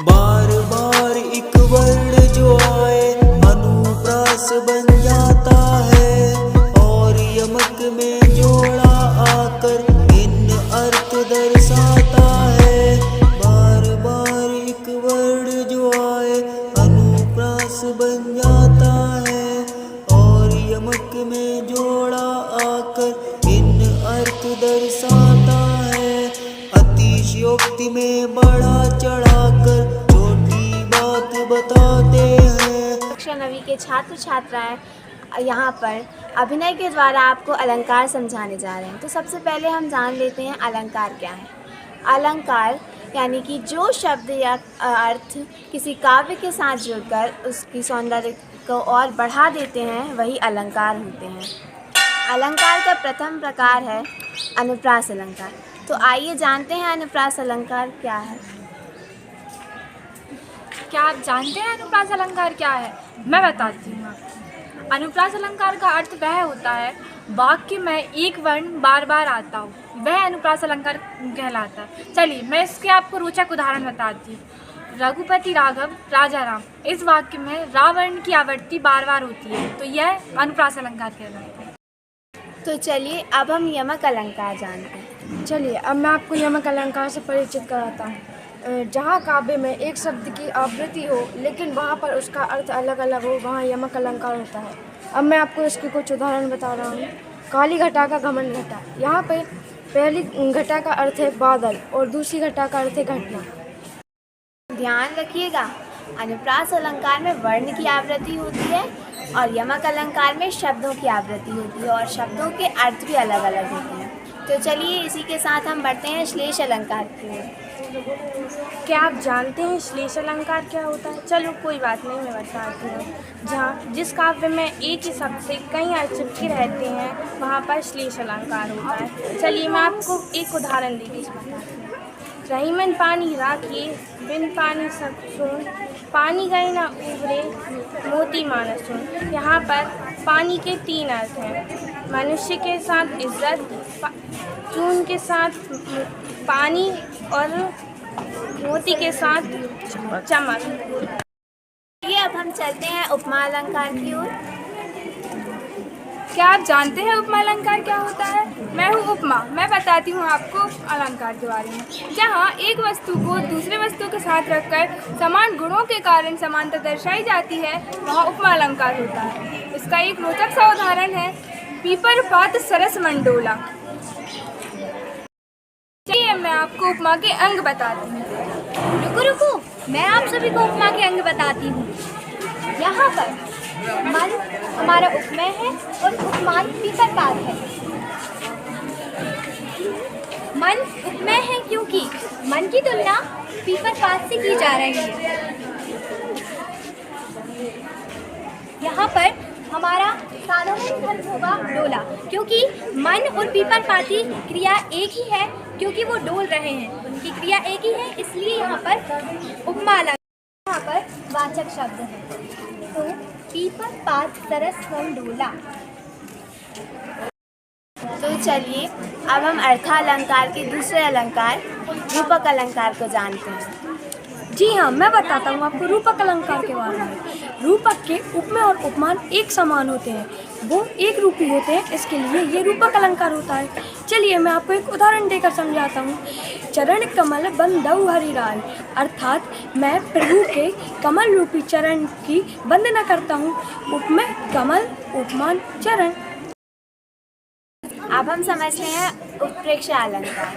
बार बार एक वर्ण जो आए अनुप्रास बन जाता है, और यमक में जोड़ा आकर भिन्न अर्थ दर्शाता है। बार बार एक वर्ण जो आए अनुप्रास बन जाता है, और यमक में जोड़ा आकर भिन्न अर्थ दर्शाता है। अतिशयोक्ति में बढ़ा चढ़ाकर छोटी बात बताते हैं। कक्षा 9वीं के छात्र छात्राएं यहाँ पर अभिनय के द्वारा आपको अलंकार समझाने जा रहे हैं। तो सबसे पहले हम जान लेते हैं अलंकार क्या है। अलंकार यानी कि जो शब्द या अर्थ किसी काव्य के साथ जुड़कर उसकी सौंदर्य को और बढ़ा देते हैं, वही अलंकार होते हैं। अलंकार का प्रथम प्रकार है अनुप्रास अलंकार। तो आइए जानते हैं अनुप्रास अलंकार क्या है। क्या आप जानते हैं अनुप्रास अलंकार क्या है? मैं बताती हूँ आपको। अनुप्रास अलंकार का अर्थ वह होता है वाक्य में एक वर्ण बार बार आता हो, वह अनुप्रास अलंकार कहलाता है। चलिए मैं इसके आपको रोचक उदाहरण बताती हूँ। रघुपति राघव राजा राम, इस वाक्य में रा वर्ण की आवृत्ति बार बार होती है, तो यह अनुप्रास अलंकार कहलाता है। तो चलिए अब हम यमक अलंकार जानते हैं। चलिए अब मैं आपको यमक अलंकार से परिचित कराता हूँ। जहाँ काव्य में एक शब्द की आवृत्ति हो लेकिन वहाँ पर उसका अर्थ अलग अलग हो, वहाँ यमक अलंकार होता है। अब मैं आपको इसके कुछ उदाहरण बता रहा हूँ। काली घटा का घमंड घटा, यहाँ पे पहली घटा का अर्थ है बादल और दूसरी घटा का अर्थ है घटना। ध्यान रखिएगा, अनुप्रास अलंकार में वर्ण की आवृत्ति होती है और यमक अलंकार में शब्दों की आवृत्ति होती है, और शब्दों के अर्थ भी अलग अलग होते हैं। तो चलिए इसी के साथ हम बढ़ते हैं श्लेष अलंकार की ओर। क्या आप जानते हैं श्लेष अलंकार क्या होता है? चलो कोई बात नहीं, मैं बताती हूँ। जहाँ जिस काव्य में एक ही शब्द से कई अर्थ चिपके रहते हैं, वहाँ पर श्लेष अलंकार होता है। चलिए मैं आपको एक उदाहरण देकर बताती हूँ। रही मन पानी राखिए, बिन पानी सब सुन, पानी गए ना उबरे, मोती मानस सुन। यहाँ पर पानी के तीन अर्थ हैं। मनुष्य के साथ इज्जत, चून के साथ पानी और मोती के साथ चमक। ये अब हम चलते हैं उपमा अलंकार की ओर। क्या आप जानते हैं उपमा अलंकार क्या होता है? मैं हूँ उपमा, मैं बताती हूँ आपको अलंकार के बारे में। जहाँ एक वस्तु को दूसरे वस्तु के साथ रखकर समान गुणों के कारण समानता दर्शाई जाती है, वहाँ उपमा अलंकार होता है। इसका एक रोचक सा उदाहरण है पीपर पात सरस मंडोला। चलिए मैं आपको उपमा के अंग बताती हूँ। रुको रुको, मैं आप सभी को उपमा के अंग बताती हूँ। यहाँ पर मन हमारा उपमेय है और उपमान पीपर पात है। मन उपमेय है क्योंकि मन की तुलना पीपर पात से की जा रही है। यहाँ पर हमारा सार्वभौमिक अर्थ होगा डोला, क्योंकि मन और पीपर पाती क्रिया एक ही है, क्योंकि वो डोल रहे हैं, उनकी क्रिया एक ही है, इसलिए यहाँ पर उपमा अलंकार यहाँ पर वाचक शब्द है। तो पीपर पात सरस मंडोला। तो चलिए अब हम अर्थालंकार के दूसरे अलंकार रूपक अलंकार को जानते हैं। जी हाँ, मैं बताता हूँ आपको रूपक अलंकार के बारे में। रूपक के उपमेय और उपमान एक समान होते हैं, वो एक रूपी होते हैं, इसके लिए ये रूपक अलंकार होता है। चलिए मैं आपको एक उदाहरण देकर समझाता हूँ। चरण कमल बंदौ हरिराय, अर्थात मैं प्रभु के कमल रूपी चरण की वंदना करता हूँ। उपमेय कमल, उपमान चरण। अब हम समझते हैं उत्प्रेक्षा अलंकार।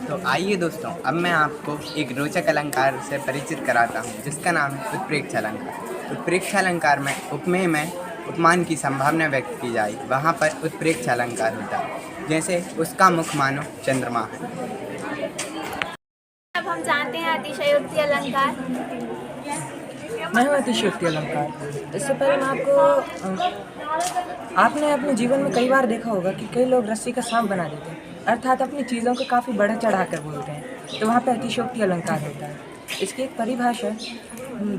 तो आइए दोस्तों, अब मैं आपको एक रोचक अलंकार से परिचित कराता हूँ, जिसका नाम है उत्प्रेक्षा अलंकार। उत्प्रेक्षा अलंकार में उपमेय में उपमान की संभावना व्यक्त की जाए, वहाँ पर उत्प्रेक्षा अलंकार होता है। जैसे उसका मुख मानो चंद्रमा है। अब हम जानते हैं अतिशयोक्ति अलंकार। मैं हूँ अतिशयोक्ति अलंकार। इससे पहले मैं आपने अपने जीवन में कई बार देखा होगा कि कई लोग रस्सी का सांप बना देते हैं, अर्थात अपनी चीज़ों को काफ़ी बढ़ा चढ़ा कर बोलते हैं, तो वहाँ पे अतिशयोक्ति अलंकार होता है। इसकी एक परिभाषा,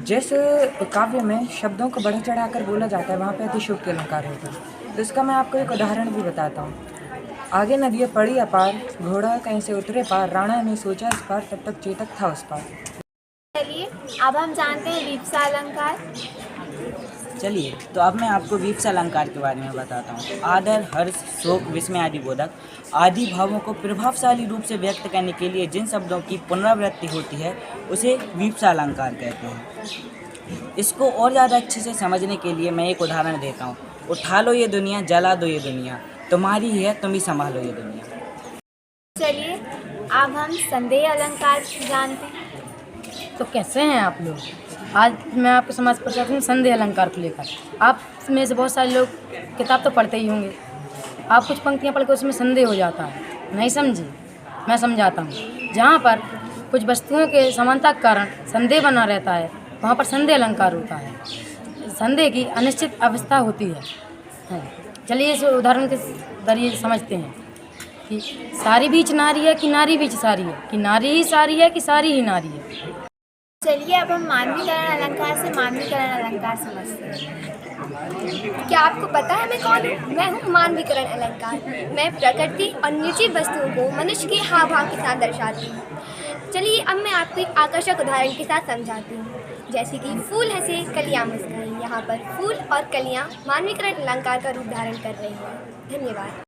जैसे काव्य में शब्दों को बढ़ा चढ़ा कर बोला जाता है, वहाँ पे अतिशयोक्ति अलंकार होता है। तो इसका मैं आपको एक उदाहरण भी बताता हूँ। आगे नदियाँ पड़ी अपार, घोड़ा कहीं से उतरे पार, राणा ने सोचा इस पार, तब तक चेतक था उस पार। चलिए अब हम जानते हैं विपसा अलंकार। चलिए तो अब मैं आपको विपसा अलंकार के बारे में बताता हूँ। आदर, हर्ष, शोक, विस्मय आदि बोधक आदि भावों को प्रभावशाली रूप से व्यक्त करने के लिए जिन शब्दों की पुनरावृत्ति होती है उसे विपसा अलंकार कहते हैं। इसको और ज़्यादा अच्छे से समझने के लिए मैं एक उदाहरण देता हूँ। उठा लो ये दुनिया, जला दो ये दुनिया, तुम्हारी ही है, तुम ही संभालो ये दुनिया। चलिए अब हम संदेह अलंकार जानते हैं। तो कैसे हैं आप लोग? आज मैं आपको समाज प्रशासन संदेह अलंकार को लेकर, आप में से बहुत सारे लोग किताब तो पढ़ते ही होंगे। आप कुछ पंक्तियाँ पढ़ के उसमें संदेह हो जाता है, नहीं समझी? मैं समझाता हूँ। जहाँ पर कुछ वस्तुओं के समानता के कारण संदेह बना रहता है वहाँ पर संदेह अलंकार होता है। संदेह की अनिश्चित अवस्था होती है। चलिए इस उदाहरण के जरिए समझते हैं कि सारी बीच नारी है कि नारी बीच सारी है, कि नारी ही सारी है कि सारी ही नारी है। चलिए अब हम मानवीकरण अलंकार से मानवीकरण अलंकार समझते हैं। क्या आपको पता है मैं कौन हूँ? मैं हूँ मानवीकरण अलंकार। मैं प्रकृति और निर्जीव वस्तुओं को मनुष्य के हाव भाव के साथ दर्शाती हूँ। चलिए अब मैं आपको एक आकर्षक उदाहरण के साथ समझाती हूँ। जैसे कि फूल हंसे कलियाँ मुस्काई, यहाँ पर फूल और कलियाँ मानवीकरण अलंकार का रूप धारण कर रही हैं। धन्यवाद।